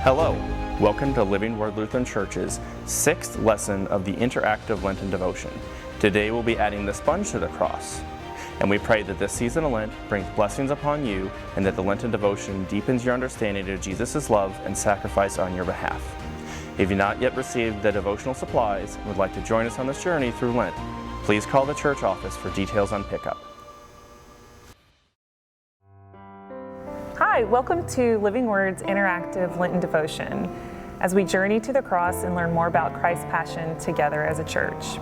Hello, welcome to Living Word Lutheran Church's 6th lesson of the interactive Lenten devotion. Today we'll be adding the sponge to the cross. And we pray that this season of Lent brings blessings upon you and that the Lenten devotion deepens your understanding of Jesus' love and sacrifice on your behalf. If you've not yet received the devotional supplies and would like to join us on this journey through Lent, please call the church office for details on pickup. Hi, welcome to Living Word's interactive Lenten devotion as we journey to the cross and learn more about Christ's passion together as a church.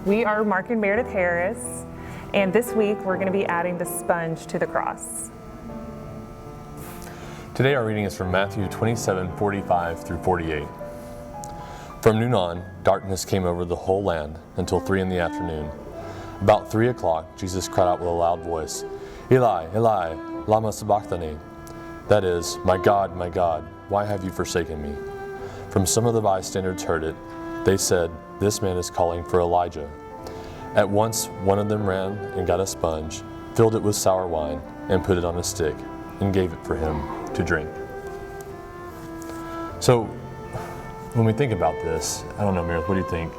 We are Mark and Meredith Harris, and this week we're going to be adding the sponge to the cross. Today our reading is from Matthew 27:45 through 48. From noon on, darkness came over the whole land until 3 p.m. About 3 o'clock, Jesus cried out with a loud voice, "Eli, Eli, lama sabachthani?" That is, my God, why have you forsaken me?" From some of the bystanders heard it. They said, "This man is calling for Elijah." At once one of them ran and got a sponge, filled it with sour wine, and put it on a stick, and gave it for him to drink. So, when we think about this, I don't know, Meredith, what do you think?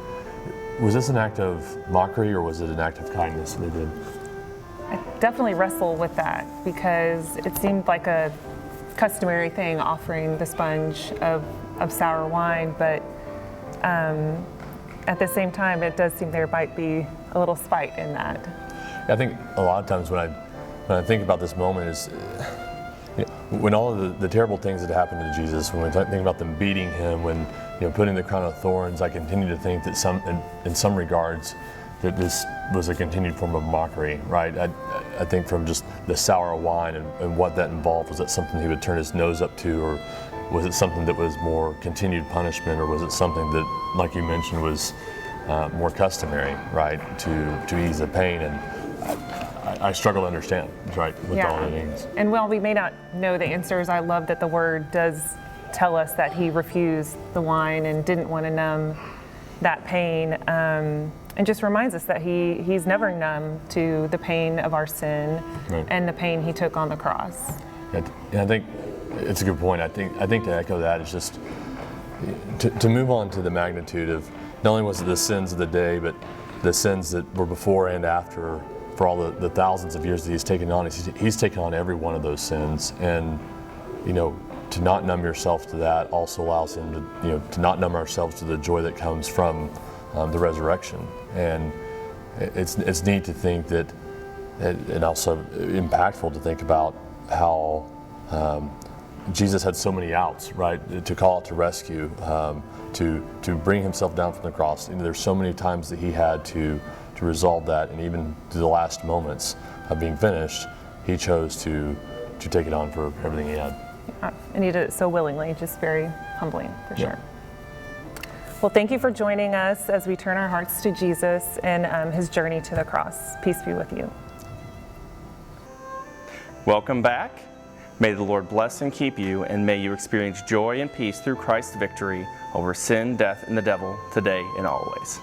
Was this an act of mockery or was it an act of kindness they did? I definitely wrestle with that because it seemed like a customary thing offering the sponge of sour wine, but at the same time it does seem there might be a little spite in that. I think a lot of times when I think about this moment is when all of the terrible things that happened to Jesus, when we think about them beating him, when putting the crown of thorns, I continue to think that in some regards that this was a continued form of mockery, right? I think from just the sour wine and what that involved, was that something he would turn his nose up to, or was it something that was more continued punishment, or was it something that, like you mentioned, was more customary, right, to ease the pain? And I struggle to understand, right, what all that means. And while we may not know the answers, I love that the word does tell us that he refused the wine and didn't want to numb that pain. And just reminds us that he's never numb to the pain of our sin, right, and the pain he took on the cross. And I think it's a good point. I think to echo that is just to move on to the magnitude of not only was it the sins of the day, but the sins that were before and after, for all the thousands of years that he's taken on. He's taken on every one of those sins, and to not numb yourself to that also allows him to not numb ourselves to the joy that comes from the resurrection. And it's neat to think that, and also impactful to think about how Jesus had so many outs, right? To call out to rescue, to bring himself down from the cross. There's so many times that he had to resolve that, and even to the last moments of being finished, he chose to take it on for everything he had. And he did it so willingly, just very humbling, for sure. Well, thank you for joining us as we turn our hearts to Jesus and his journey to the cross. Peace be with you. Welcome back. May the Lord bless and keep you, and may you experience joy and peace through Christ's victory over sin, death, and the devil today and always.